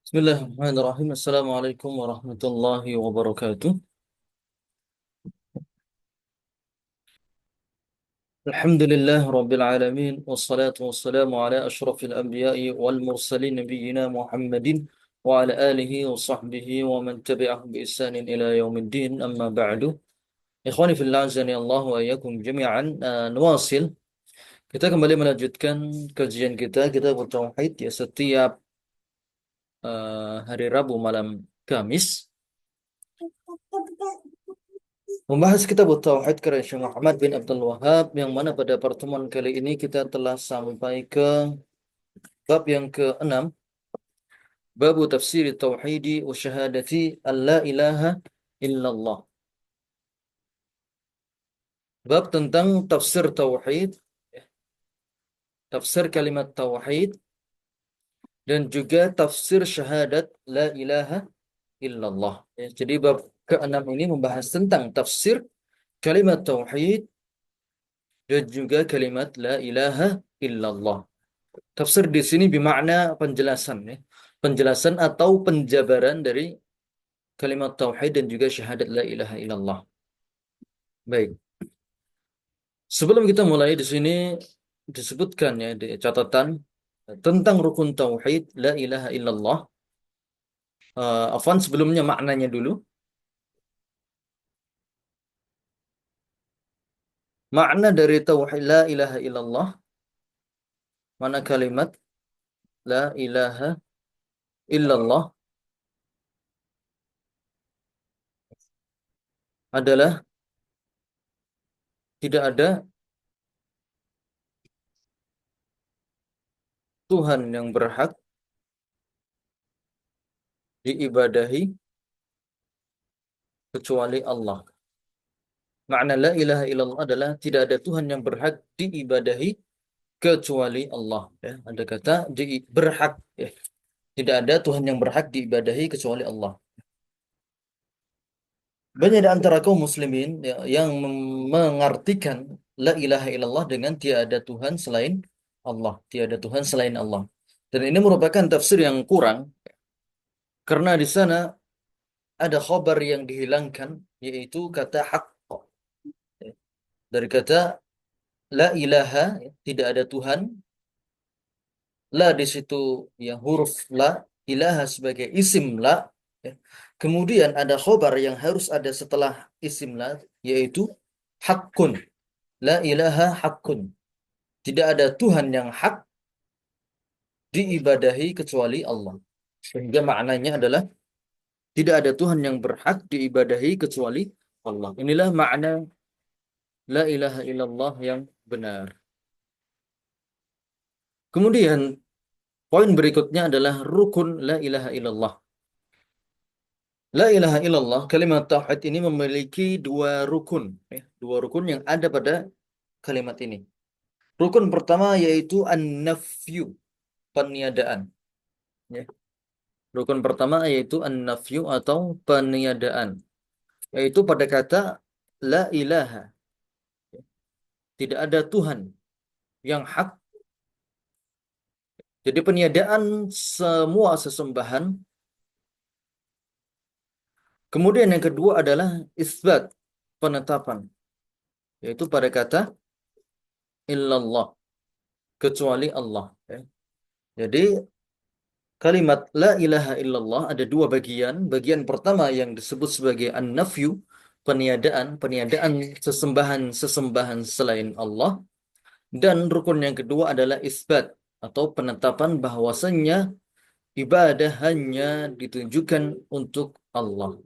Bismillahirrahmanirrahim. Assalamualaikum warahmatullahi wabarakatuh. Alhamdulillah Rabbil Alamin. Wassalatu wassalamu ala ashrafil anbiya'i wal mursalin nabiyyina Muhammadin wa ala alihi wa sahbihi wa man tabi'ahum bi ihsanin ila yaumiddin amma ba'du. Ikhwani fillah azani Allah wa iyyakum jami'an. Nuwasil. Kita kembali melanjutkan kajian kita bertauhid ya setiap hari Rabu malam Kamis. Membahas kitab Tauhid karya Syekh Muhammad bin Abdul Wahhab yang mana pada pertemuan kali ini kita telah sampai ke bab yang ke-6, bab tafsir tauhidi wa syahadati an la ilaha illallah. Bab tentang tafsir tauhid, tafsir kalimat tauhid dan juga tafsir syahadat la ilaha illallah. Ya, jadi bab ke-6 ini membahas tentang tafsir kalimat tauhid dan juga kalimat la ilaha illallah. Tafsir di sini bermakna penjelasan ya. Penjelasan atau penjabaran dari kalimat tauhid dan juga syahadat la ilaha illallah. Baik. Sebelum kita mulai di sini disebutkan ya di catatan tentang rukun tauhid la ilaha illallah. Afwan sebelumnya maknanya dulu. Makna dari tauhid la ilaha illallah, mana kalimat la ilaha illallah adalah tidak ada Tuhan yang berhak diibadahi kecuali Allah. Makna la ilaha illallah adalah tidak ada Tuhan yang berhak diibadahi kecuali Allah. Ya, ada kata berhak. Ya. Tidak ada Tuhan yang berhak diibadahi kecuali Allah. Banyak di antara kaum muslimin ya, yang mengartikan la ilaha illallah dengan tiada Tuhan selain Allah. Tiada Tuhan selain Allah. Dan ini merupakan tafsir yang kurang karena di sana ada khabar yang dihilangkan yaitu kata hak. Ya. Dari kata la ilaha, ya, tidak ada Tuhan. La di situ yang huruf la, ilaha sebagai isim la. Ya. Kemudian ada khobar yang harus ada setelah isim la, yaitu hakun. La ilaha hakun. Tidak ada Tuhan yang hak diibadahi kecuali Allah. Sehingga maknanya adalah tidak ada Tuhan yang berhak diibadahi kecuali Allah. Inilah makna la ilaha illallah yang benar. Kemudian poin berikutnya adalah rukun la ilaha illallah. La ilaha illallah, kalimat tauhid ini memiliki dua rukun, ya, dua rukun yang ada pada kalimat ini. Rukun pertama yaitu an-nafyu, peniadaan. Ya. Rukun pertama yaitu an-nafyu atau peniadaan, yaitu pada kata la ilaha, tidak ada Tuhan yang hak. Jadi peniadaan semua sesembahan. Kemudian yang kedua adalah isbat, penetapan, yaitu pada kata illallah, kecuali Allah. Ya. Jadi kalimat la ilaha illallah ada dua bagian. Bagian pertama yang disebut sebagai an-nafyu, peniadaan sesembahan selain Allah. Dan rukun yang kedua adalah isbat atau penetapan bahwasannya ibadah hanya ditunjukkan untuk Allah.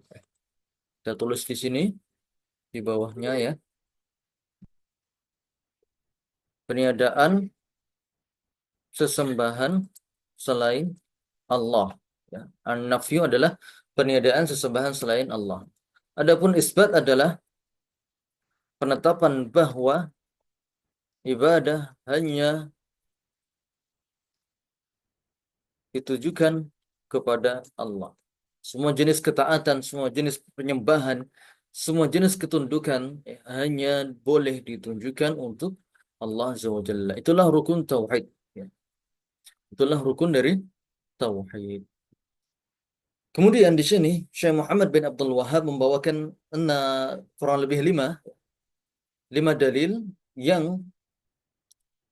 Kita tulis di sini di bawahnya ya. Peniadaan sesembahan selain Allah. Ya. An-nafyu adalah peniadaan sesembahan selain Allah. Adapun isbat adalah penetapan bahwa ibadah hanya ditujukan kepada Allah. Semua jenis ketaatan, semua jenis penyembahan, semua jenis ketundukan hanya boleh ditunjukkan untuk Allah Azza wa Jalla. Itulah rukun tauhid. Ya. Itulah rukun dari tauhid. Kemudian di sini Syekh Muhammad bin Abdul Wahab membawakan kurang lebih lima dalil yang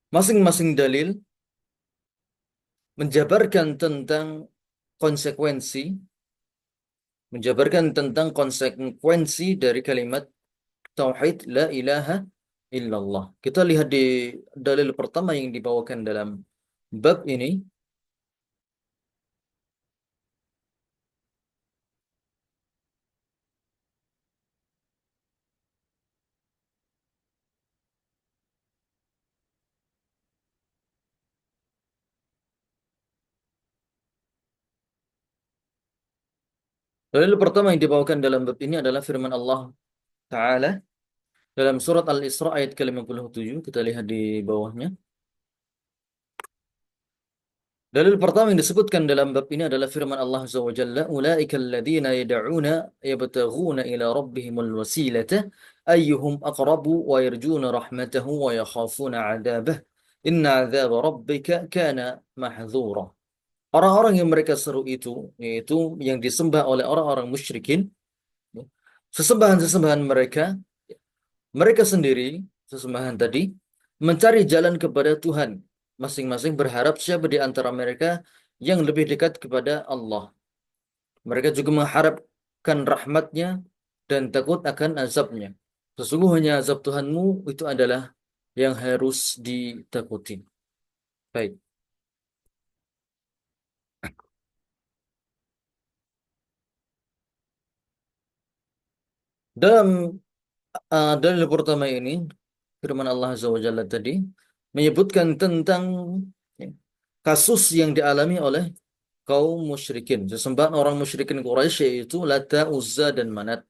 masing-masing dalil menjabarkan tentang konsekuensi, menjabarkan tentang konsekuensi dari kalimat tauhid la ilaha illallah. Kita lihat di dalil pertama yang dibawakan dalam bab ini. Dalil pertama yang dibawakan dalam bab ini adalah firman Allah Ta'ala dalam surat Al-Isra ayat ke-57. Kita lihat di bawahnya. Dalil pertama yang disebutkan dalam bab ini adalah firman Allah Azza wa Jalla, "Ulaika alladziina yad'una yabtaghuna ila rabbihimul wasilata ayyuhum aqrabu wa yarjuna rahmatahu wa yakhafuna 'adzabah. Inna 'adzaba rabbika kana mahdzura." Orang-orang yang mereka seru itu, yaitu yang disembah oleh orang-orang musyrikin, sesembahan-sesembahan mereka, mereka sendiri, sesembahan tadi, mencari jalan kepada Tuhan. Masing-masing berharap siapa di antara mereka yang lebih dekat kepada Allah. Mereka juga mengharapkan rahmatnya dan takut akan azabnya. Sesungguhnya azab Tuhanmu itu adalah yang harus ditakuti. Baik. Dalam dalil pertama ini, firman Allah Azza wa Jalla tadi menyebutkan tentang ya, kasus yang dialami oleh kaum musyrikin, sesembahan orang musyrikin Quraisy yaitu Lata, Uzza dan Manat.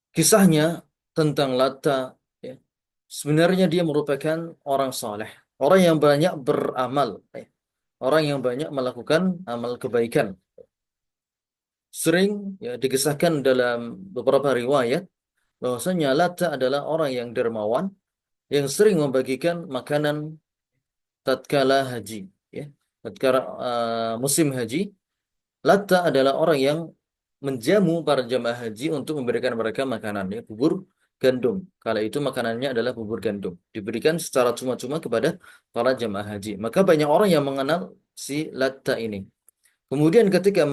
Kisahnya tentang Lata, ya, sebenarnya dia merupakan orang saleh, orang yang banyak beramal, ya, orang yang banyak melakukan amal kebaikan. Sering ya dikisahkan dalam beberapa riwayat bahwasanya Lata adalah orang yang dermawan yang sering membagikan makanan tatkala haji, ya. Tatkala musim haji, Latta adalah orang yang menjamu para jamaah haji untuk memberikan mereka makanan, ya, bubur gandum. Kala itu makanannya adalah bubur gandum, diberikan secara cuma-cuma kepada para jamaah haji. Maka banyak orang yang mengenal si Latta ini. Kemudian ketika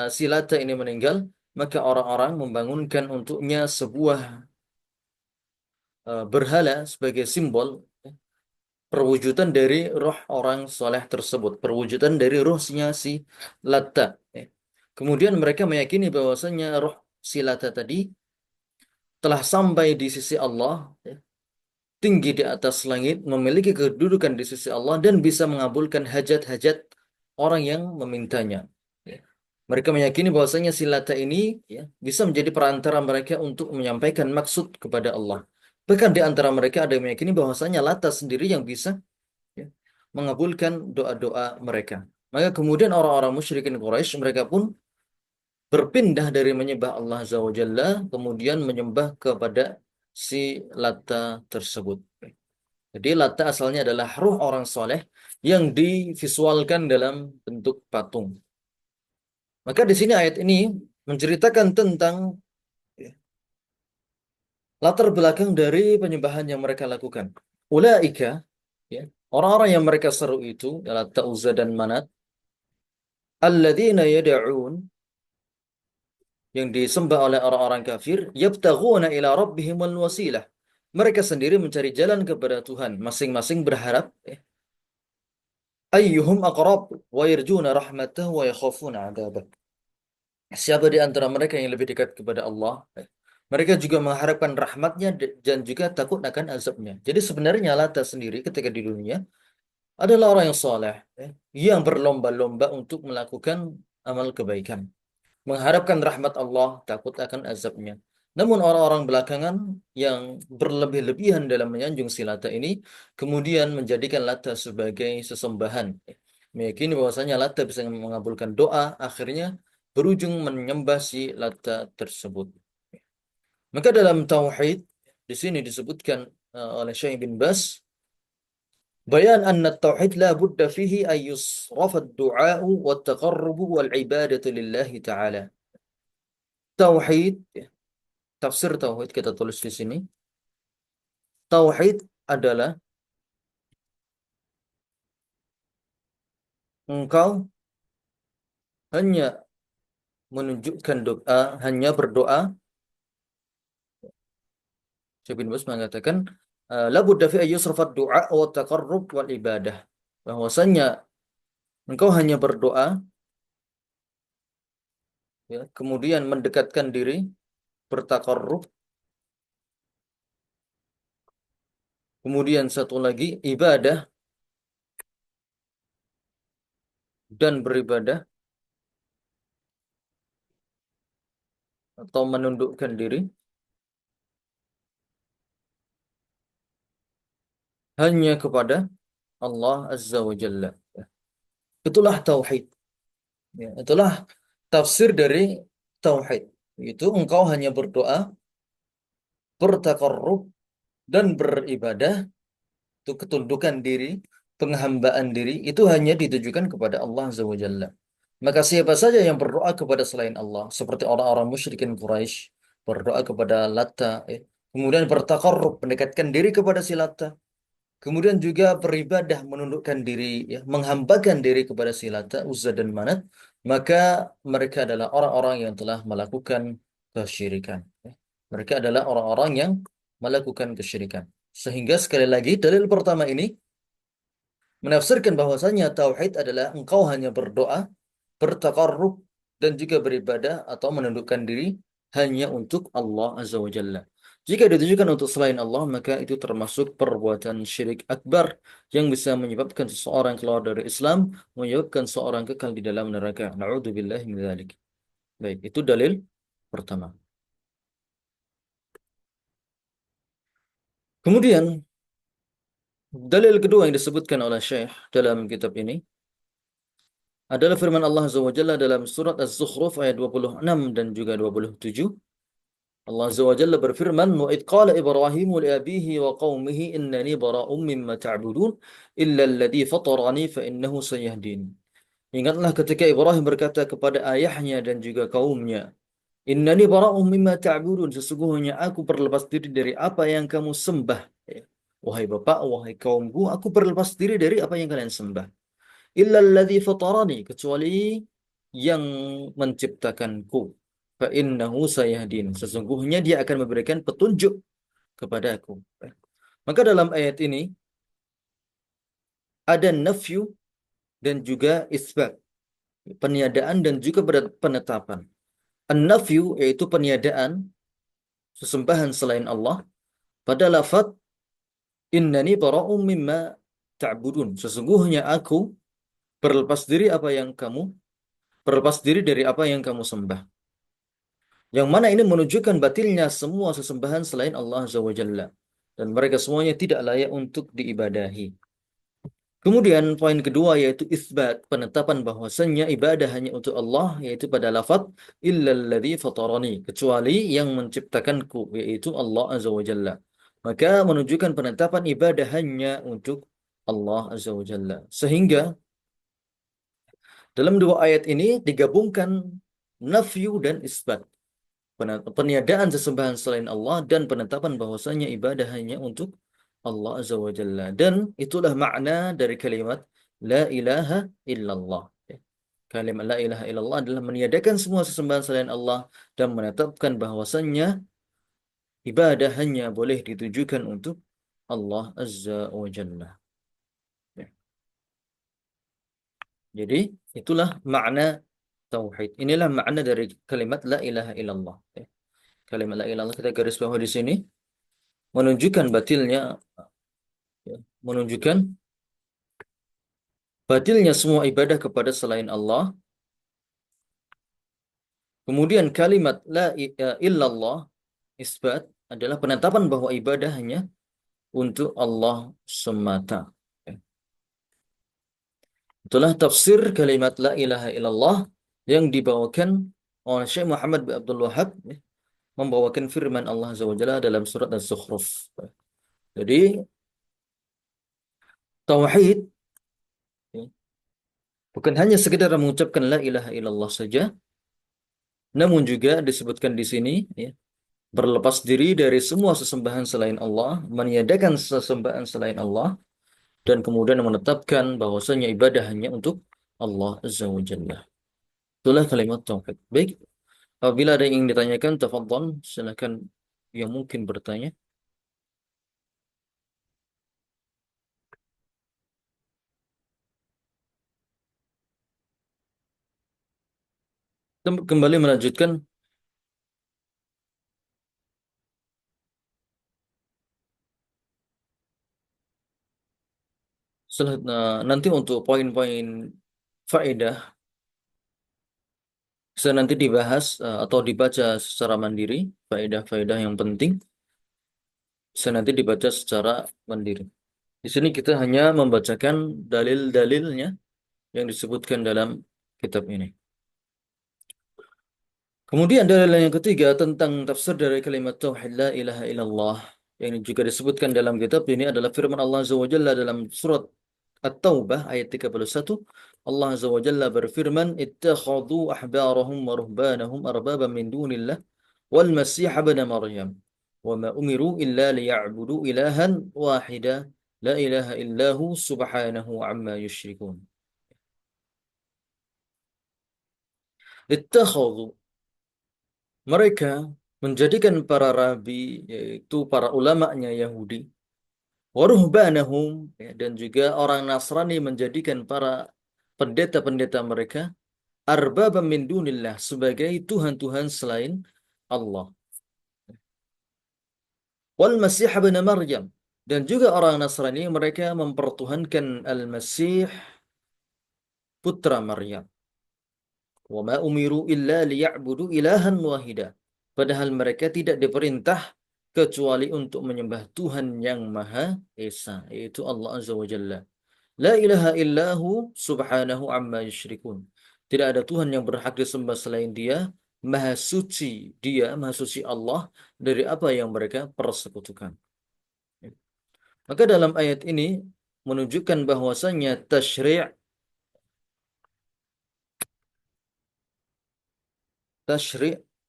si Latta ini meninggal, maka orang-orang membangunkan untuknya sebuah berhala sebagai simbol perwujudan dari roh orang soleh tersebut, perwujudan dari rohnya si Latta. Ya. Kemudian mereka meyakini bahwasanya roh si Latta tadi telah sampai di sisi Allah, ya, tinggi di atas langit, memiliki kedudukan di sisi Allah dan bisa mengabulkan hajat-hajat orang yang memintanya. Ya. Mereka meyakini bahwasanya si Latta ini, ya, bisa menjadi perantara mereka untuk menyampaikan maksud kepada Allah. Bahkan di antara mereka ada yang meyakini bahwasanya Latta sendiri yang bisa, ya, mengabulkan doa-doa mereka. Maka kemudian orang-orang musyrikin Quraisy mereka pun berpindah dari menyembah Allah Azza wa Jalla kemudian menyembah kepada si Lata tersebut. Jadi Lata asalnya adalah ruh orang soleh yang divisualkan dalam bentuk patung. Maka di sini ayat ini menceritakan tentang, ya, latar belakang dari penyembahan yang mereka lakukan. Ulaika, ya, orang-orang yang mereka seru itu adalah Uzza dan Manat, alladzina yad'un, yang disembah oleh orang-orang kafir, yabtaghuna ila rabbihimul wasilah. Mereka sendiri mencari jalan kepada Tuhan, masing-masing berharap, ayyuhum aqrab wa yarjuna rahmatahu wa yakhafuna 'adzabah. Siapa di antara mereka yang lebih dekat kepada Allah? Mereka juga mengharapkan rahmatnya dan juga takut akan azabnya. Jadi sebenarnya Lata sendiri ketika di dunia adalah orang yang soleh, yang berlomba-lomba untuk melakukan amal kebaikan, mengharapkan rahmat Allah, takut akan azabnya. Namun orang-orang belakangan yang berlebih-lebihan dalam menyanjung si Lata ini kemudian menjadikan Lata sebagai sesembahan. Meyakini bahwasanya Lata bisa mengabulkan doa, akhirnya berujung menyembah si Lata tersebut. Maka dalam tauhid di sini disebutkan oleh Syekh bin Bas Bayan anna tauhid la budda fihi an yusrafa ad-du'a'u wa at-taqarrubu wal ibadatu lillahi ta'ala. Tauhid, tafsir tauhid kita tulis di sini. Tauhid adalah engkau hanya menunjukkan doa, hanya berdoa. Syekh bin Baz mengatakan, la budda fi ayyusrafa du'a wa taqarrub wal ibadah. Bahwasanya engkau hanya berdoa, ya, kemudian mendekatkan diri, bertakarrub, kemudian satu lagi ibadah dan beribadah atau menundukkan diri hanya kepada Allah Azza wa Jalla. Itulah tauhid. Ya, itulah tafsir dari tauhid. Itu engkau hanya berdoa, bertakarrub dan beribadah, itu ketundukan diri, penghambaan diri itu hanya ditujukan kepada Allah Azza wa Jalla. Maka siapa saja yang berdoa kepada selain Allah, seperti orang-orang musyrikin Quraisy, berdoa kepada Latta, kemudian bertakarrub, mendekatkan diri kepada si Latta, kemudian juga beribadah, menundukkan diri, ya, menghambakan diri kepada si Lata, Uzza dan Manat, maka mereka adalah orang-orang yang telah melakukan kesyirikan. Ya. Mereka adalah orang-orang yang melakukan kesyirikan. Sehingga sekali lagi dalil pertama ini menafsirkan bahwasanya tauhid adalah engkau hanya berdoa, bertakarrub dan juga beribadah atau menundukkan diri hanya untuk Allah Azza wa Jalla. Jika ditujukan untuk selain Allah, maka itu termasuk perbuatan syirik akbar yang bisa menyebabkan seseorang keluar dari Islam, menyebabkan seorang kekal di dalam neraka. Na'udzubillahi min dzalik. Baik, itu dalil pertama. Kemudian, dalil kedua yang disebutkan oleh Syekh dalam kitab ini adalah firman Allah Azza wa Jalla dalam surat Az-Zukhruf ayat 26 dan juga 27. Allah Azza wa Jalla berfirman, "Wa id qala Ibrahimu li abihi wa qaumihi innani bara'um mimma ta'budun illa alladhi fatarani fa innahu sayahdin." Ingatlah ketika Ibrahim berkata kepada ayahnya dan juga kaumnya, "Innani bara'um mimma ta'budun." Sesungguhnya aku berlepas diri dari apa yang kamu sembah. Ya. Wahai bapak, wahai kaumku, aku berlepas diri dari apa yang kalian sembah. Illa alladhi fatarani, kecuali yang menciptakanku. Fa innahu sayahdin. Sesungguhnya dia akan memberikan petunjuk kepadaku. Maka dalam ayat ini ada nafyu dan juga isbat, peniadaan dan juga penetapan. An-nafyu yaitu peniadaan sesembahan selain Allah pada lafaz innani bara'um mimma ta'budun. Sesungguhnya aku berlepas diri apa yang kamu berlepas diri dari apa yang kamu sembah. Yang mana ini menunjukkan batilnya semua sesembahan selain Allah Azza wa Jalla. Dan mereka semuanya tidak layak untuk diibadahi. Kemudian poin kedua yaitu isbat, penetapan bahwasannya ibadah hanya untuk Allah, yaitu pada lafaz illalladzi fatarani, kecuali yang menciptakanku, yaitu Allah Azza wa Jalla. Maka menunjukkan penetapan ibadah hanya untuk Allah Azza wa Jalla. Sehingga dalam dua ayat ini digabungkan nafyu dan isbat. Peniadaan sesembahan selain Allah dan penetapan bahwasanya ibadah hanya untuk Allah Azza wa Jalla. Dan itulah makna dari kalimat La ilaha illallah. Ya. Kalimat La ilaha illallah adalah meniadakan semua sesembahan selain Allah dan menetapkan bahwasanya ibadah hanya boleh ditujukan untuk Allah Azza wa Jalla. Ya. Jadi itulah makna tauhid. Inilah makna dari kalimat La ilaha illallah. Ya. Kalimat La ilaha illallah kita garis bawah di sini menunjukkan batilnya, ya, menunjukkan batilnya semua ibadah kepada selain Allah. Kemudian kalimat la illallah isbat adalah penetapan bahwa ibadah hanya untuk Allah semata. Ya. Itulah tafsir kalimat la ilaha illallah yang dibawakan oleh Syekh Muhammad bin Abdul Wahhab, ya, membawakan firman Allah Azza wa Jalla dalam surat Az-Zukhruf. Jadi Tauhid ya, bukan hanya sekedar mengucapkan la ilaha illallah saja, namun juga disebutkan di sini ya, berlepas diri dari semua sesembahan selain Allah, meniadakan sesembahan selain Allah, dan kemudian menetapkan bahwasanya ibadah hanya untuk Allah Azza wa Jalla. Itulah kalimat tauhid. Baik, apabila ada yang ingin ditanyakan, tafadhol, silakan yang mungkin bertanya. Kembali melanjutkan, nanti untuk poin-poin faedah bisa nanti dibahas atau dibaca secara mandiri, faedah-faedah yang penting bisa nanti dibaca secara mandiri. Di sini kita hanya membacakan dalil-dalilnya yang disebutkan dalam kitab ini. Kemudian dalil yang ketiga tentang tafsir dari kalimat tauhid la ilaha illallah yang juga disebutkan dalam kitab ini adalah firman Allah Azza wa Jalla dalam surat At-Taubah ayat 31. Allah Azza wa Jalla berfirman, "Ittakhadhu ahbarahum wa ruhbanahum arbaban min dunillah wal masih ibn Maryam wa ma umiru illa liya'budu ilahan wahida la ilaha illahu subhanahu amma yusyrikun." Ittakhadhu, mereka menjadikan para rabi, yaitu para ulamanya Yahudi, waruhbanahum, ya, dan juga orang Nasrani menjadikan para pendeta-pendeta mereka arbabam min dunillah sebagai tuhan-tuhan selain Allah. Wal Masih ibn Maryam, dan juga orang Nasrani mereka mempertuhankan Al-Masih putra Maryam. Wa ma umiru illa liya'budu ilahan wahida. Padahal mereka tidak diperintah kecuali untuk menyembah Tuhan yang Maha Esa, yaitu Allah Azza wa Jalla. La ilaha illahu subhanahu amma yusyrikun. Tidak ada Tuhan yang berhak disembah selain Dia. Maha suci Dia, Maha suci Allah dari apa yang mereka persekutukan. Maka dalam ayat ini menunjukkan bahwasanya tasyri'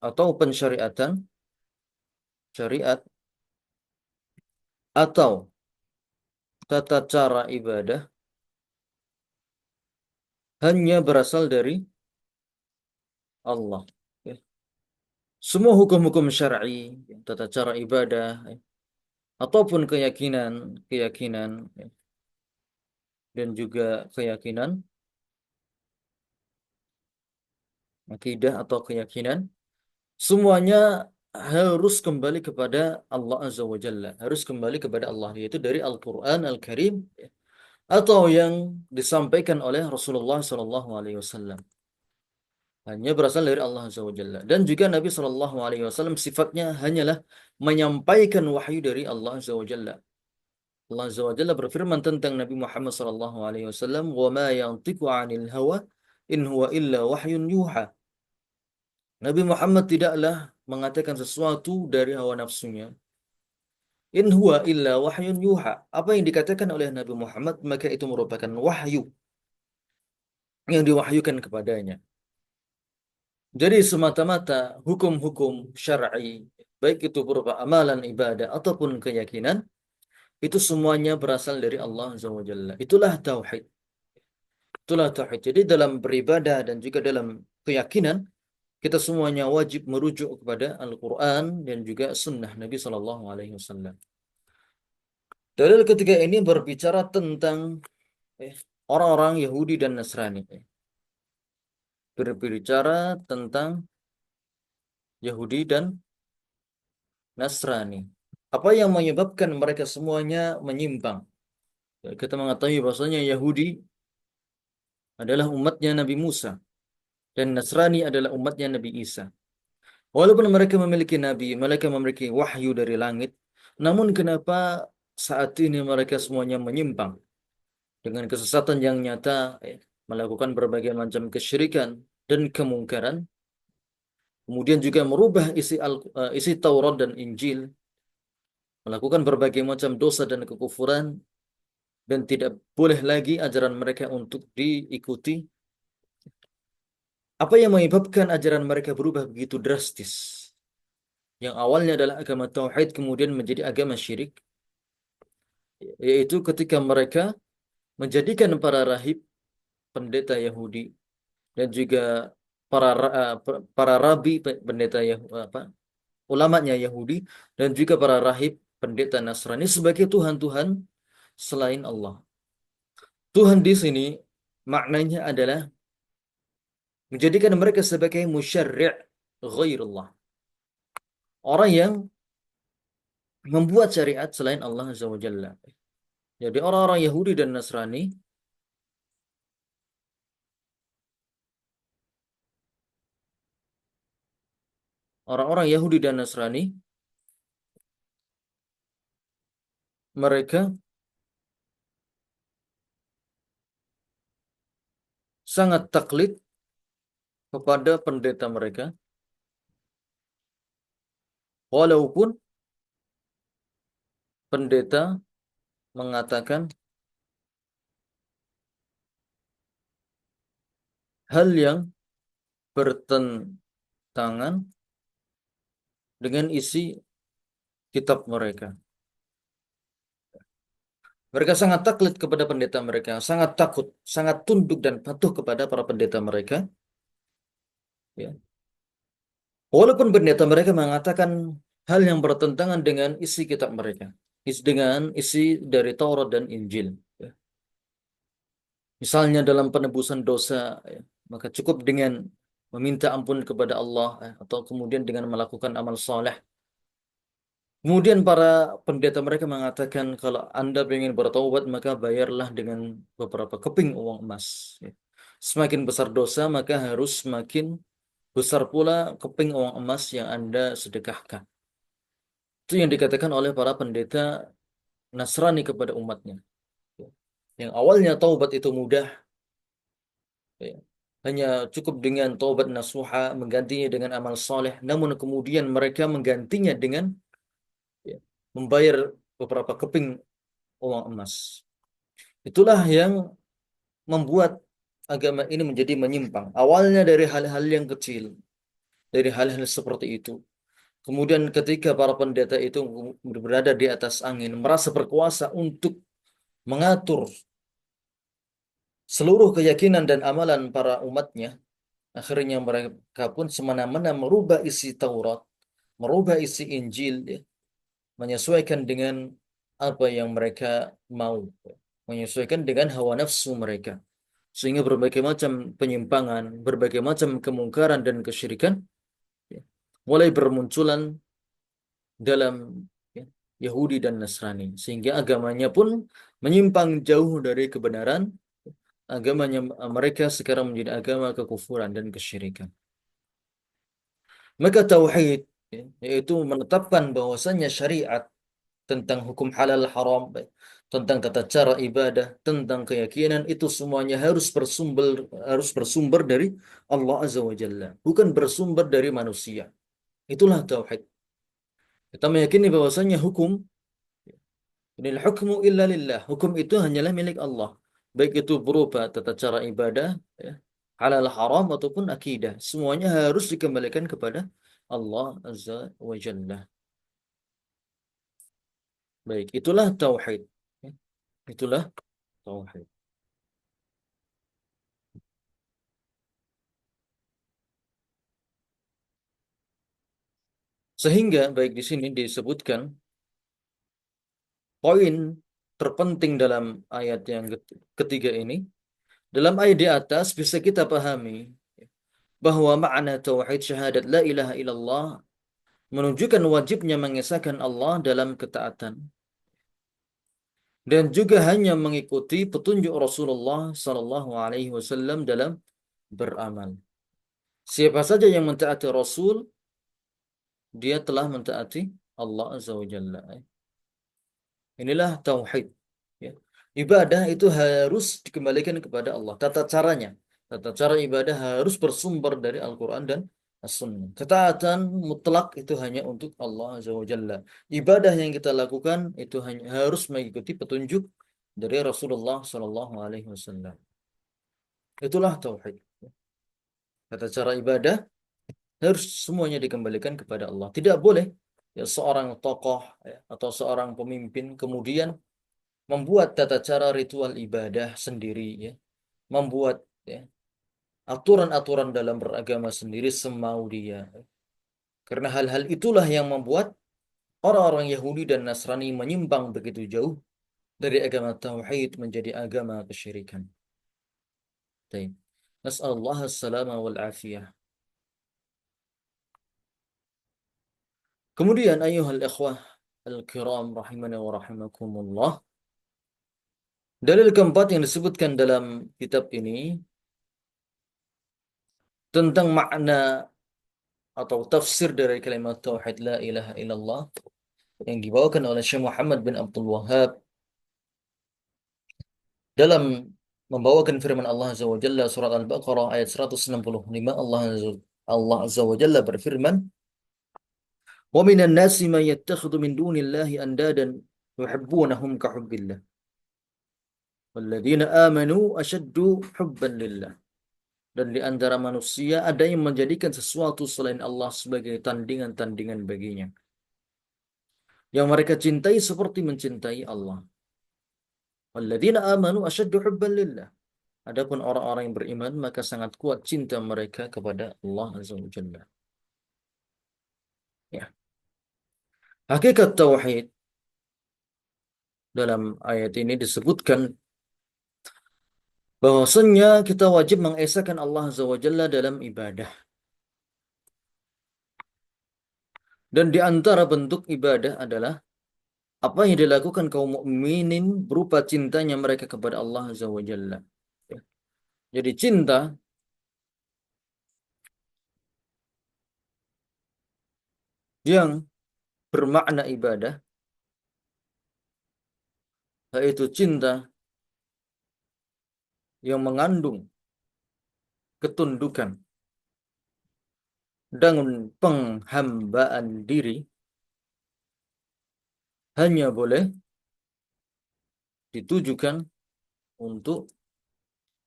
atau pensyariatan, syariat atau tata cara ibadah hanya berasal dari Allah. Ya. Semua hukum-hukum syar'i, ya, tata cara ibadah, ya, ataupun keyakinan, ya, dan juga keyakinan, akidah atau keyakinan, semuanya harus kembali kepada Allah Azza wa Jalla, harus kembali kepada Allah, yaitu dari Al-Quran Al-Karim, ya, atau yang disampaikan oleh Rasulullah SAW. Hanya berasal dari Allah Azza wa Jalla. Dan juga Nabi SAW sifatnya hanyalah menyampaikan wahyu dari Allah Azza wa Jalla. Allah Azza wa Jalla berfirman tentang Nabi Muhammad SAW, "Wa ma yantiqu 'anil hawa in huwa illa wahyun yuha." Nabi Muhammad tidaklah mengatakan sesuatu dari hawa nafsunya. In huwa illa wahyun yuha. Apa yang dikatakan oleh Nabi Muhammad maka itu merupakan wahyu yang diwahyukan kepadanya. Jadi semata-mata hukum-hukum syar'i, baik itu berupa amalan ibadah ataupun keyakinan, itu semuanya berasal dari Allah Azza wa Jalla. Itulah tauhid. Itulah tauhid. Jadi dalam beribadah dan juga dalam keyakinan, kita semuanya wajib merujuk kepada Al-Quran dan juga Sunnah Nabi Sallallahu Alaihi Wasallam. Dalil ketiga ini berbicara tentang eh, orang-orang Yahudi dan Nasrani. Berbicara tentang Yahudi dan Nasrani. Apa yang menyebabkan mereka semuanya menyimpang? Ya, kita mengetahui bahwasanya Yahudi adalah umatnya Nabi Musa dan Nasrani adalah umatnya Nabi Isa. Walaupun mereka memiliki nabi, mereka memiliki wahyu dari langit, namun kenapa saat ini mereka semuanya menyimpang dengan kesesatan yang nyata, melakukan berbagai macam kesyirikan dan kemungkaran, kemudian juga merubah isi Taurat dan Injil, melakukan berbagai macam dosa dan kekufuran, dan tidak boleh lagi ajaran mereka untuk diikuti. Apa yang menyebabkan ajaran mereka berubah begitu drastis? Yang awalnya adalah agama tauhid kemudian menjadi agama syirik, yaitu ketika mereka menjadikan para rahib, pendeta Yahudi dan juga para rabi, pendeta apa, ulamanya Yahudi dan juga para rahib, pendeta Nasrani sebagai Tuhan-Tuhan selain Allah. Tuhan di sini maknanya adalah menjadikan mereka sebagai musyarri' ghairullah. Orang yang membuat syariat selain Allah Azza wa Jalla. Jadi orang-orang Yahudi dan Nasrani, orang-orang Yahudi dan Nasrani, mereka sangat taklid kepada pendeta mereka, walaupun pendeta mengatakan hal yang bertentangan dengan isi kitab mereka. Mereka sangat taklid kepada pendeta mereka, sangat takut, sangat tunduk dan patuh kepada para pendeta mereka. Ya. Walaupun pendeta mereka mengatakan hal yang bertentangan dengan isi kitab mereka, dengan isi dari Taurat dan Injil. Ya. Misalnya dalam penebusan dosa, ya, maka cukup dengan meminta ampun kepada Allah, atau kemudian dengan melakukan amal soleh. Kemudian para pendeta mereka mengatakan kalau Anda ingin bertaubat maka bayarlah dengan beberapa keping uang emas. Ya. Semakin besar dosa maka harus semakin besar pula keping uang emas yang Anda sedekahkan. Itu yang dikatakan oleh para pendeta Nasrani kepada umatnya. Ya. Yang awalnya taubat itu mudah, ya. Hanya cukup dengan taubat nasuha, menggantinya dengan amal soleh. Namun kemudian mereka menggantinya dengan, ya, membayar beberapa keping uang emas. Itulah yang membuat agama ini menjadi menyimpang. Awalnya dari hal-hal yang kecil, dari hal-hal seperti itu. Kemudian ketika para pendeta itu berada di atas angin, merasa berkuasa untuk mengatur seluruh keyakinan dan amalan para umatnya, akhirnya mereka pun semena-mena merubah isi Taurat, merubah isi Injil, ya, menyesuaikan dengan apa yang mereka mau, ya, menyesuaikan dengan hawa nafsu mereka. Sehingga berbagai macam penyimpangan, berbagai macam kemungkaran dan kesyirikan, ya, mulai bermunculan dalam, ya, Yahudi dan Nasrani. Sehingga agamanya pun menyimpang jauh dari kebenaran. Agamanya mereka sekarang menjadi agama kekufuran dan kesyirikan. Maka tauhid, ya, yaitu menetapkan bahwasanya syariat tentang hukum halal haram, tentang tata cara ibadah, tentang keyakinan itu semuanya harus bersumber dari Allah Azza wa Jalla, bukan bersumber dari manusia. Itulah tauhid. Kita meyakini bahwasanya hukum, inil hukmu illa lillah, hukum itu hanyalah milik Allah. Baik itu berupa tata cara ibadah, ya, halal haram ataupun akidah, semuanya harus dikembalikan kepada Allah Azza wa Jalla. Baik, itulah tauhid. Ya, itulah tauhid. Sehingga baik di sini disebutkan poin terpenting dalam ayat yang ketiga ini. Dalam ayat di atas bisa kita pahami bahwa makna tauhid syahadat la ilaha illallah menunjukkan wajibnya mengesahkan Allah dalam ketaatan dan juga hanya mengikuti petunjuk Rasulullah sallallahu alaihi wasallam dalam beramal. Siapa saja yang mentaati Rasul, dia telah mentaati Allah Azza wa Jalla. Inilah tauhid. Ya. Ibadah itu harus dikembalikan kepada Allah. Tata caranya, tata cara ibadah harus bersumber dari Al-Quran dan As-Sunnah. Ketaatan mutlak itu hanya untuk Allah Azza wa Jalla. Ibadah yang kita lakukan itu hanya harus mengikuti petunjuk dari Rasulullah Shallallahu Alaihi Wasallam. Itulah tauhid. Kata cara ibadah harus semuanya dikembalikan kepada Allah. Tidak boleh ya seorang tokoh ya, atau seorang pemimpin kemudian membuat tata cara ritual ibadah sendiri ya, membuat ya, aturan-aturan dalam beragama sendiri semau dia. Karena hal-hal itulah yang membuat orang-orang Yahudi dan Nasrani menyimpang begitu jauh dari agama tauhid menjadi agama kesyirikan. Baik. Nas'alullah as-salama wal afiyah. Kemudian ayuhal ikhwah al-kiram rahimana wa rahimakumullah. Dalil keempat yang disebutkan dalam kitab ini tentang makna atau tafsir dari kalimat tauhid la ilaha illallah yang dibawakan oleh Syekh Muhammad bin Abdul Wahhab dalam membawakan firman Allah Azza wa Jalla surat Al-Baqarah ayat 165. Allah Azza wa Jalla berfirman, "Wa minan nasi man yattakhidhu min dunillahi andadan yuhibbunahum ka hubbillah. Walladzina amanu ashaddu hubban lillah." Dan di antara manusia ada yang menjadikan sesuatu selain Allah sebagai tandingan-tandingan baginya. Yang mereka cintai seperti mencintai Allah. Walladzina amanu ashaddu hubban lillah. Adapun orang-orang yang beriman maka sangat kuat cinta mereka kepada Allah Azza wa Jalla. Ya. Hakikat tauhid dalam ayat ini disebutkan bahwasanya kita wajib mengesahkan Allah Azza wa Jalla dalam ibadah. Dan di antara bentuk ibadah adalah apa yang dilakukan kaum mukminin berupa cintanya mereka kepada Allah Azza wa Jalla. Ya. Jadi cinta yang bermakna ibadah, yaitu cinta yang mengandung ketundukan dan penghambaan diri, hanya boleh ditujukan untuk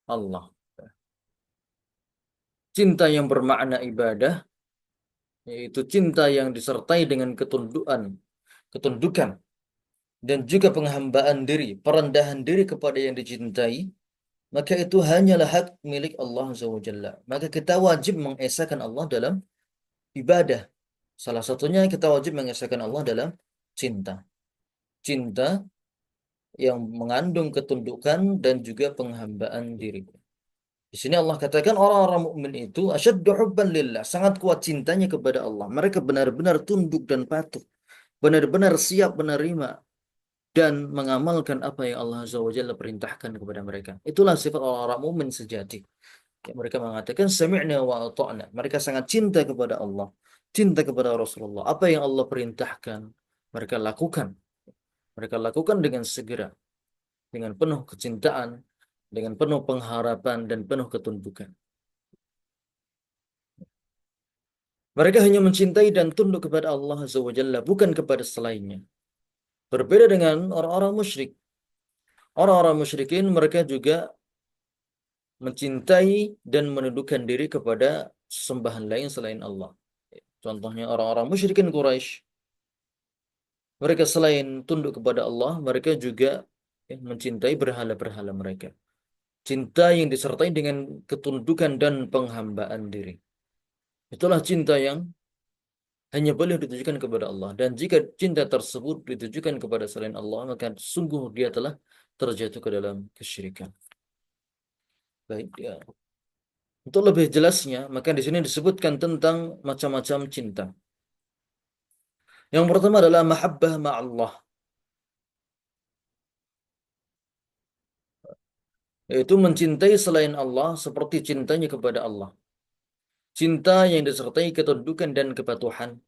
Allah. Cinta yang bermakna ibadah, yaitu cinta yang disertai dengan ketundukan dan juga penghambaan diri, perendahan diri kepada yang dicintai, maka itu hanyalah hak milik Allah Azza wa Jalla. Maka kita wajib mengesahkan Allah dalam ibadah. Salah satunya kita wajib mengesahkan Allah dalam cinta. Cinta yang mengandung ketundukan dan juga penghambaan diri. Di sini Allah katakan orang-orang mukmin itu asyaddu hubban lillah, sangat kuat cintanya kepada Allah. Mereka benar-benar tunduk dan patuh, benar-benar siap menerima dan mengamalkan apa yang Allah Azza wa Jalla perintahkan kepada mereka. Itulah sifat orang-orang mukmin sejati. Ya, mereka mengatakan sami'na wa ata'na. Mereka sangat cinta kepada Allah, cinta kepada Rasulullah. Apa yang Allah perintahkan, mereka lakukan. Mereka lakukan dengan segera, dengan penuh kecintaan, dengan penuh pengharapan dan penuh ketundukan. Mereka hanya mencintai dan tunduk kepada Allah Azza wa Jalla, bukan kepada selainnya. Berbeda dengan orang-orang musyrik. Orang-orang musyrikin mereka juga mencintai dan menundukkan diri kepada sembahan lain selain Allah. Contohnya orang-orang musyrikin Quraisy. Mereka selain tunduk kepada Allah, mereka juga mencintai berhala-berhala mereka. Cinta yang disertai dengan ketundukan dan penghambaan diri. Itulah cinta yang hanya boleh ditujukan kepada Allah. Dan jika cinta tersebut ditujukan kepada selain Allah, maka sungguh dia telah terjatuh ke dalam kesyirikan. Baik, ya. Untuk lebih jelasnya, maka di sini disebutkan tentang macam-macam cinta. Yang pertama adalah mahabbah ma'allah, yaitu mencintai selain Allah seperti cintanya kepada Allah. Cinta yang disertai ketundukan dan kepatuhan,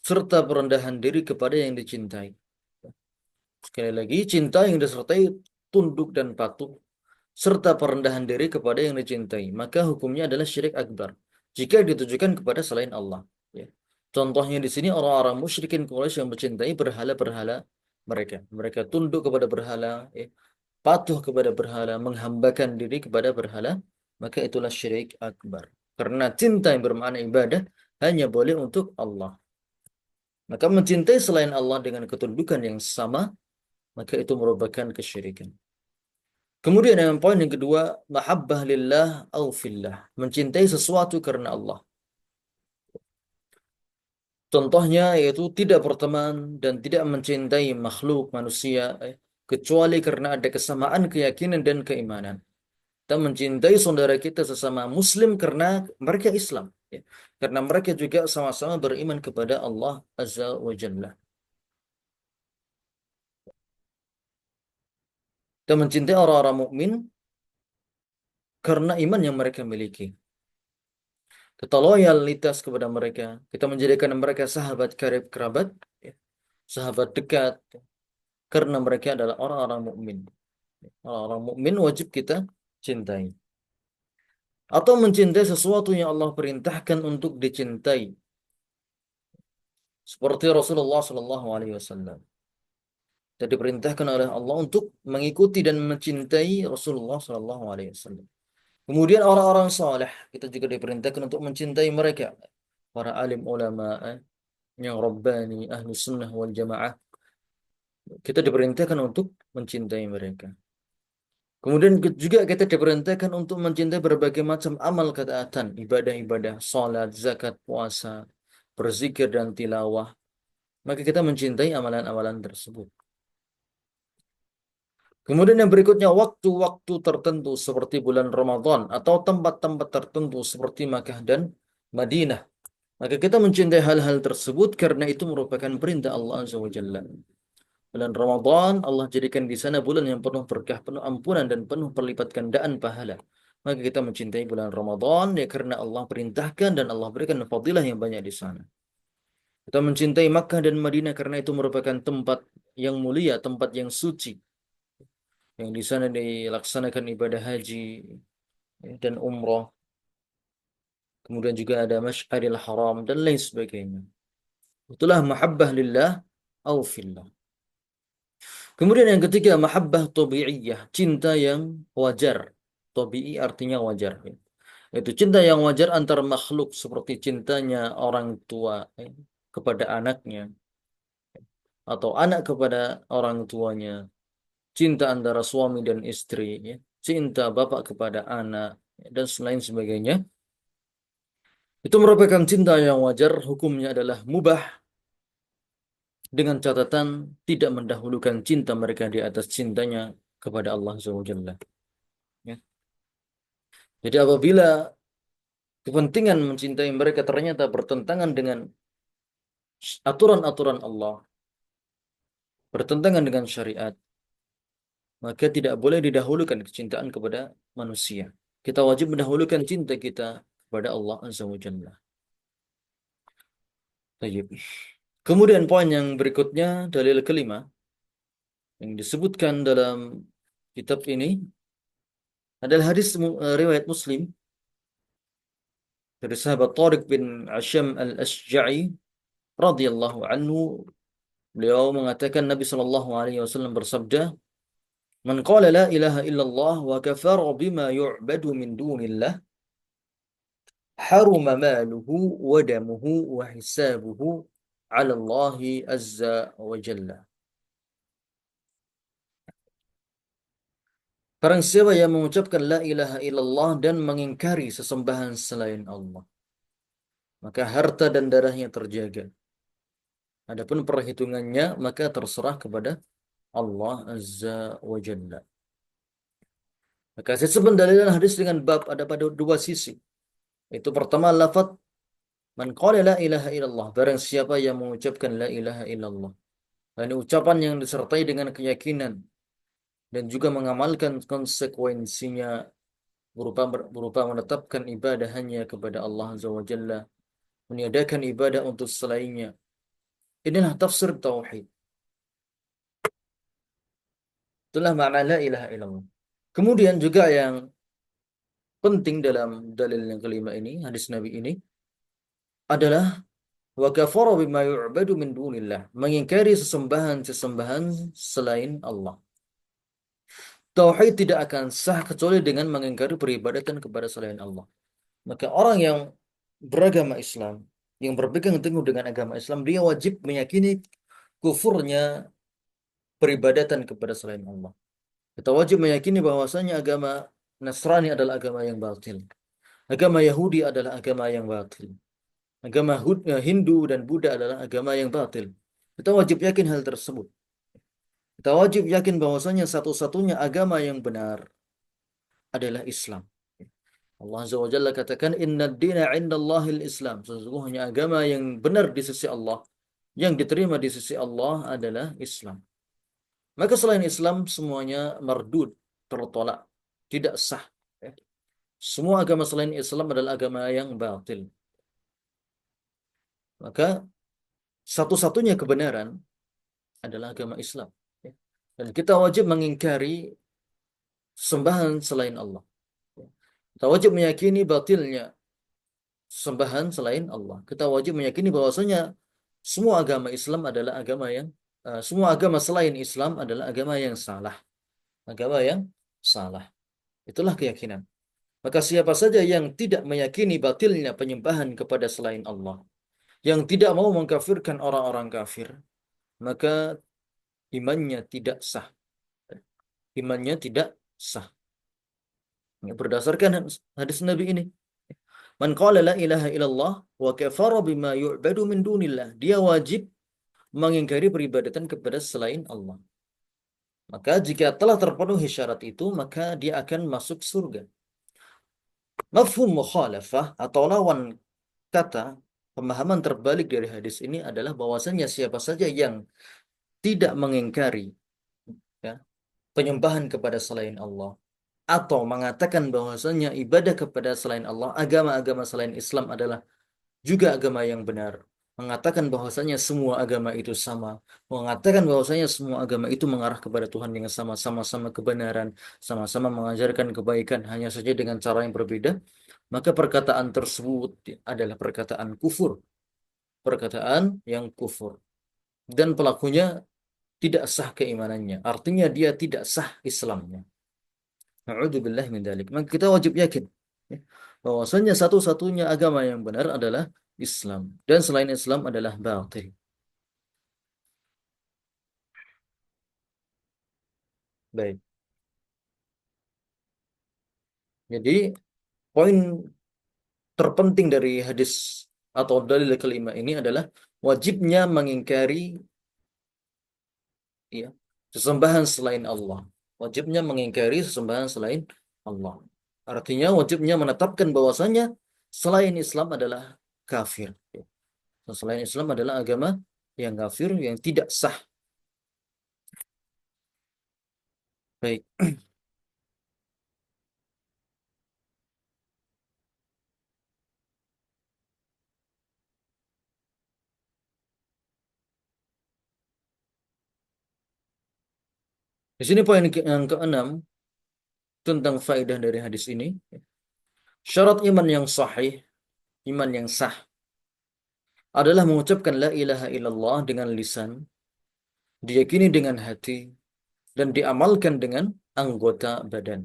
serta perendahan diri kepada yang dicintai. Sekali lagi, cinta yang disertai tunduk dan patuh, serta perendahan diri kepada yang dicintai, maka hukumnya adalah syirik akbar jika ditujukan kepada selain Allah. Ya. Contohnya di sini orang-orang musyrikin Quraisy yang mencintai berhala-berhala mereka. Mereka tunduk kepada berhala, ya. patuh kepada berhala, menghambakan diri kepada berhala, maka itulah syirik akbar. Karena cinta yang bermakna ibadah hanya boleh untuk Allah. Maka mencintai selain Allah dengan ketundukan yang sama, maka itu merupakan kesyirikan. Kemudian yang poin yang kedua, mahabbah lillah au fillah. Mencintai sesuatu karena Allah. Contohnya yaitu tidak berteman dan tidak mencintai makhluk manusia kecuali karena ada kesamaan keyakinan dan keimanan. Kita mencintai saudara kita sesama muslim karena mereka Islam, ya. Karena mereka juga sama-sama beriman kepada Allah Azza wa Jalla. Kita mencintai orang-orang mukmin karena iman yang mereka miliki. Kita loyalitas kepada mereka. Kita menjadikan mereka sahabat karib kerabat, ya, sahabat dekat, karena mereka adalah orang-orang mukmin. Orang-orang mukmin wajib kita cintai. Atau mencintai sesuatu yang Allah perintahkan untuk dicintai. Seperti Rasulullah Sallallahu Alaihi Wasallam. Kita diperintahkan oleh Allah untuk mengikuti dan mencintai Rasulullah Sallallahu Alaihi Wasallam. Kemudian orang-orang saleh kita juga diperintahkan untuk mencintai mereka. Para alim ulama yang Rabbani, ahlu sunnah wal jamaah. Kita diperintahkan untuk mencintai mereka. Kemudian juga kita diperintahkan untuk mencintai berbagai macam amal ketaatan, ibadah-ibadah, salat, zakat, puasa, berzikir dan tilawah. Maka kita mencintai amalan-amalan tersebut. Kemudian yang berikutnya waktu-waktu tertentu seperti bulan Ramadan atau tempat-tempat tertentu seperti Makkah dan Madinah. Maka kita mencintai hal-hal tersebut karena itu merupakan perintah Allah Azza wa Jalla. Bulan Ramadan Allah jadikan di sana bulan yang penuh berkah, penuh ampunan dan penuh perlipat gandaan pahala. Maka kita mencintai bulan Ramadan ya karena Allah perintahkan dan Allah berikan fadilah yang banyak di sana. Kita mencintai Makkah dan Madinah karena itu merupakan tempat yang mulia, tempat yang suci, yang di sana dilaksanakan ibadah haji ya, dan umrah. Kemudian juga ada Masy'aril Haram dan lain sebagainya. Itulah mahabbah lillah au fillah. Kemudian yang ketiga, mahabbah tabi'iyah, cinta yang wajar. Tabi'i artinya wajar. Ya. Itu cinta yang wajar antar makhluk seperti cintanya orang tua kepada anaknya atau anak kepada orang tuanya, cinta antara suami dan istri, ya. Cinta bapak kepada anak dan lain sebagainya. Itu merupakan cinta yang wajar, hukumnya adalah mubah dengan catatan tidak mendahulukan cinta mereka di atas cintanya kepada Allah Subhanahu wa Jalla. Ya. Jadi apabila kepentingan mencintai mereka ternyata bertentangan dengan aturan-aturan Allah, bertentangan dengan syariat, maka tidak boleh didahulukan kecintaan kepada manusia. Kita wajib mendahulukan cinta kita kepada Allah Azza wa Jalla. Baik. Kemudian poin yang berikutnya, dalil kelima yang disebutkan dalam kitab ini adalah hadis riwayat Muslim dari sahabat Tariq bin Asham al-Ashja'i radhiyallahu anhu. Beliau mengatakan Nabi Shallallahu Alaihi Wasallam bersabda, "Man qala la ilaha illallah wa kafara bima yu'badu min dunillah, haruma maluhu wa damuhu wa hisabuhu 'ala Allah azza wa jalla." Barang siapa yang mengucapkan la ilaha illallah dan mengingkari sesembahan selain Allah, maka harta dan darahnya terjaga. Adapun perhitungannya maka terserah kepada Allah azza wa jalla. Maka sisi pendalilan hadis dengan bab ada pada dua sisi. Itu pertama lafaz man qala la ilaha illallah, barang siapa yang mengucapkan la ilaha illallah. Dan ucapan yang disertai dengan keyakinan dan juga mengamalkan konsekuensinya berupa menetapkan ibadah hanya kepada Allah Azza wa Jalla, meniadakan ibadah untuk selainnya. Inilah tafsir tauhid. Itulah makna la ilaha illallah. Kemudian juga yang penting dalam dalil yang kelima ini, hadis Nabi ini adalah wa kafara bima yu'badu min dunillah, mengingkari sesembahan-sesembahan selain Allah. Tauhid tidak akan sah kecuali dengan mengingkari peribadatan kepada selain Allah. Maka orang yang beragama Islam, yang berpegang teguh dengan agama Islam, dia wajib meyakini kufurnya peribadatan kepada selain Allah. Kita wajib meyakini bahwasanya agama Nasrani adalah agama yang batil. Agama Yahudi adalah agama yang batil. Agama Hindu dan Buddha adalah agama yang batil. Kita wajib yakin hal tersebut. Kita wajib yakin bahwasanya satu-satunya agama yang benar adalah Islam. Allah Azza wa Jalla katakan inna dina indallahil Islam. Sesungguhnya agama yang benar di sisi Allah, yang diterima di sisi Allah adalah Islam. Maka selain Islam semuanya mardud, tertolak, tidak sah. Ya. Semua agama selain Islam adalah agama yang batil. Maka satu-satunya kebenaran adalah agama Islam. Ya. Dan kita wajib mengingkari sembahan selain Allah. Ya. Kita wajib meyakini batilnya sembahan selain Allah. Kita wajib meyakini bahwasanya semua agama Islam adalah agama yang semua agama selain Islam adalah agama yang salah. Agama yang salah. Itulah keyakinan. Maka siapa saja yang tidak meyakini batilnya penyembahan kepada selain Allah, yang tidak mau mengkafirkan orang-orang kafir, maka imannya tidak sah. Imannya tidak sah. Berdasarkan hadis Nabi ini. Man qala la ilaha illallah wa kafara bima yu'badu min dunillah. Dia wajib mengingkari peribadatan kepada selain Allah. Maka jika telah terpenuhi syarat itu, maka dia akan masuk surga. Mafhum mukhalafah atau lawan kata, pemahaman terbalik dari hadis ini adalah bahwasanya siapa saja yang tidak mengingkari ya, penyembahan kepada selain Allah atau mengatakan bahwasanya ibadah kepada selain Allah, agama-agama selain Islam adalah juga agama yang benar, mengatakan bahwasanya semua agama itu sama, mengatakan bahwasanya semua agama itu mengarah kepada Tuhan yang sama, sama-sama kebenaran, sama-sama mengajarkan kebaikan, hanya saja dengan cara yang berbeda, maka perkataan tersebut adalah perkataan kufur, perkataan yang kufur, dan pelakunya tidak sah keimanannya, artinya dia tidak sah Islamnya. Na'udzubillah min dzalik. Maka kita wajib yakin ya, bahwasanya satu-satunya agama yang benar adalah Islam dan selain Islam adalah batil. Baik. Jadi poin terpenting dari hadis atau dalil kelima ini adalah wajibnya mengingkari ya, sesembahan selain Allah. Wajibnya mengingkari sesembahan selain Allah. Artinya wajibnya menetapkan bahwasanya selain Islam adalah kafir. Ya. Selain Islam adalah agama yang kafir, yang tidak sah. Baik. Di sini poin yang keenam tentang faedah dari hadis ini. Syarat iman yang sahih, iman yang sah adalah mengucapkan la ilaha illallah dengan lisan, diyakini dengan hati, dan diamalkan dengan anggota badan.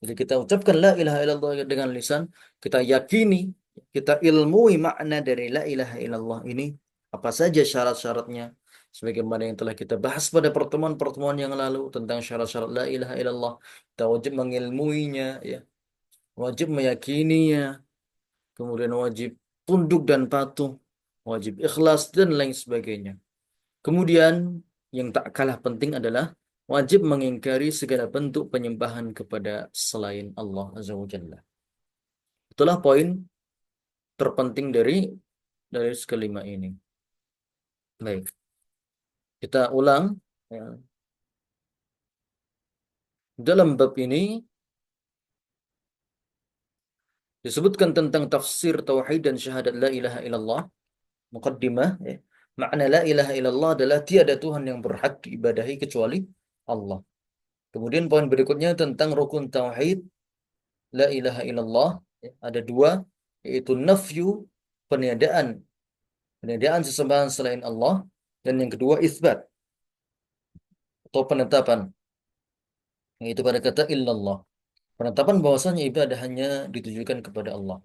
Jadi kita ucapkan la ilaha illallah dengan lisan, kita yakini, kita ilmui makna dari la ilaha illallah ini, apa saja syarat-syaratnya, sebagaimana yang telah kita bahas pada pertemuan-pertemuan yang lalu tentang syarat-syarat la ilaha illallah, kita wajib mengilmuinya, ya, wajib meyakininya, kemudian wajib tunduk dan patuh, wajib ikhlas dan lain sebagainya. Kemudian yang tak kalah penting adalah wajib mengingkari segala bentuk penyembahan kepada selain Allah Azza wa Jalla. Itulah poin terpenting dari kelima ini. Baik, kita ulang ya. Dalam bab ini disebutkan tentang tafsir tauhid dan syahadat la ilaha illallah. Muqaddimah ya. Makna la ilaha illallah adalah tiada Tuhan yang berhak diibadahi kecuali Allah. Kemudian poin berikutnya tentang rukun tauhid la ilaha illallah ya, ada dua, yaitu nafyu, peniadaan peniadaan sesembahan selain Allah, dan yang kedua isbat atau penetapan yaitu pada kata illallah. Penetapan bahwasanya ibadah hanya ditujukan kepada Allah.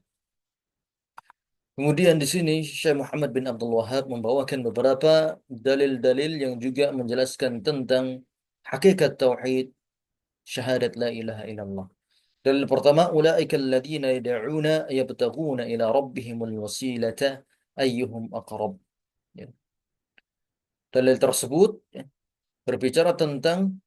Kemudian di sini Syekh Muhammad bin Abdul Wahhab membawakan beberapa dalil-dalil yang juga menjelaskan tentang hakikat tauhid syahadat la ilaha illallah. Dalil pertama, ulaika alladziina yad'una yabtaghuna ila rabbihimul wasilata ayyuhum aqrab. Ya. Dalil tersebut ya, berbicara tentang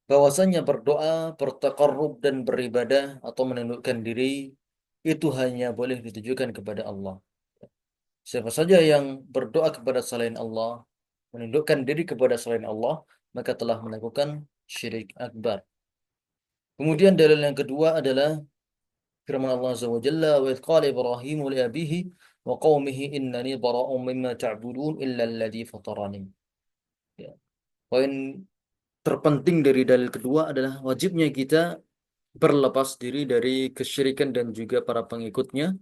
bahwasanya berdoa, bertakarrub dan beribadah atau menundukkan diri itu hanya boleh ditujukan kepada Allah. Siapa saja yang berdoa kepada selain Allah, menundukkan diri kepada selain Allah, maka telah melakukan syirik akbar. Kemudian dalil yang kedua adalah firman Allah Azza wa Jalla, wa idh qala Ibrahimu li abihi wa qaumihi innani bara'un mimma ta'budun illa alladhi fatarani. Ya. Poin terpenting dari dalil kedua adalah wajibnya kita berlepas diri dari kesyirikan dan juga para pengikutnya,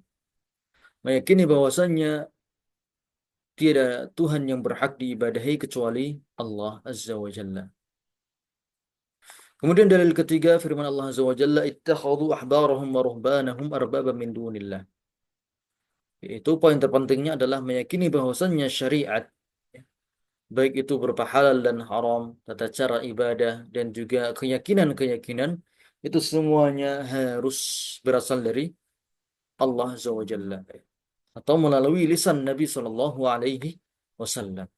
meyakini bahwasannya tiada Tuhan yang berhak diibadahi kecuali Allah Azza wa Jalla. Kemudian dalil ketiga firman Allah Azza wa Jalla, ittakhadhu ahbarahum wa ruhbanahum arbaba min dunillah. Itu poin terpentingnya adalah meyakini bahwasannya syariat, ya, baik itu berupa halal dan haram, tata cara ibadah dan juga keyakinan-keyakinan itu semuanya harus berasal dari Allah Azza wa Jalla atau melalui lisan Nabi Shallallahu Alaihi Wasallam.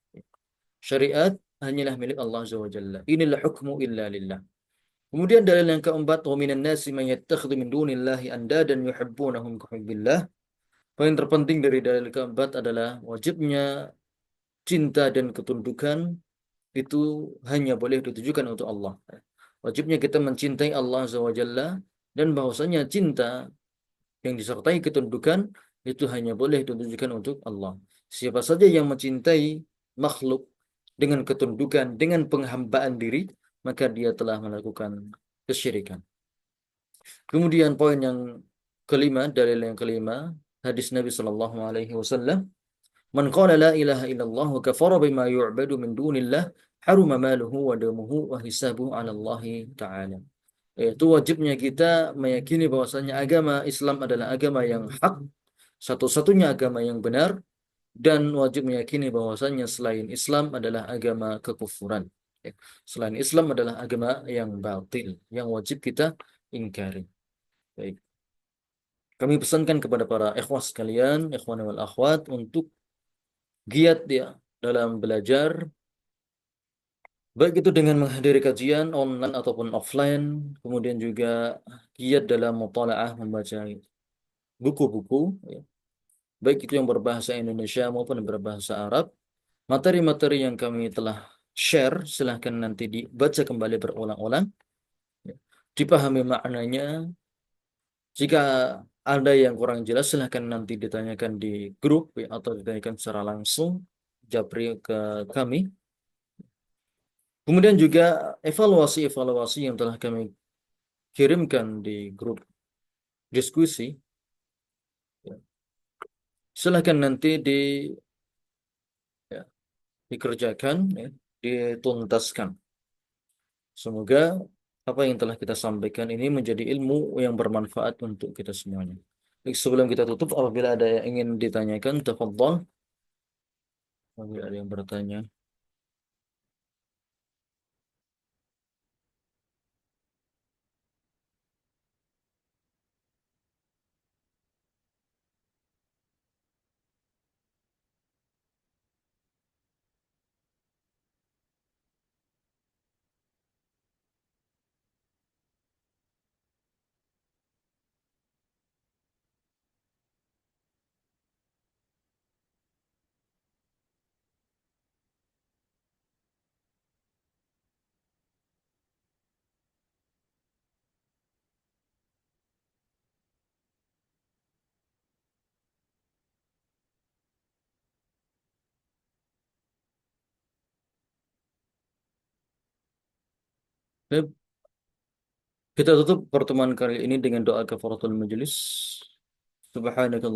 Syariat hanyalah milik Allah Azza wa Jalla. Inilah hukmu illa lillah. Kemudian dalil yang keempat, wa minan nasi man yattakhidhu min dunillahi andadan yuhibbunahum ka hubbillah. Poin terpenting dari dalil keempat adalah wajibnya cinta dan ketundukan itu hanya boleh ditujukan untuk Allah. Wajibnya kita mencintai Allah Azza wa Jalla dan bahwasanya cinta yang disertai ketundukan itu hanya boleh ditujukan untuk Allah. Siapa saja yang mencintai makhluk dengan ketundukan, dengan penghambaan diri, maka dia telah melakukan kesyirikan. Kemudian poin yang kelima, dalil yang kelima, hadis Nabi Shallallahu Alaihi Wasallam, "Man qala la ilaha illallah wa kafara bima yu'badu min dunillah, haruma maluhu wa damuhu wa hisabuhu 'ala Allah Ta'ala." Yaitu wajibnya kita meyakini bahwasanya agama Islam adalah agama yang hak, satu-satunya agama yang benar, dan wajib meyakini bahwasanya selain Islam adalah agama kekufuran. Ya. Selain Islam adalah agama yang batil, yang wajib kita ingkari. Baik. Kami pesankan kepada para ikhwah sekalian, ikhwan wal akhwat untuk giat ya dalam belajar, baik itu dengan menghadiri kajian online ataupun offline, kemudian juga giat dalam mutalaah membaca buku-buku, ya. Baik itu yang berbahasa Indonesia maupun yang berbahasa Arab. Materi-materi yang kami telah share, silahkan nanti dibaca kembali berulang-ulang, ya. Dipahami maknanya. Jika ada yang kurang jelas, silahkan nanti ditanyakan di grup ya, atau ditanyakan secara langsung, japri ke kami. Kemudian juga evaluasi-evaluasi yang telah kami kirimkan di grup diskusi, ya, silahkan nanti ya, dikerjakan, ya, dituntaskan. Semoga apa yang telah kita sampaikan ini menjadi ilmu yang bermanfaat untuk kita semuanya. Baik, sebelum kita tutup, apabila ada yang ingin ditanyakan, tafadhol. Apabila ada yang bertanya. Baik, kita tutup pertemuan kali ini dengan doa kafaratul majelis. Subhanakallah.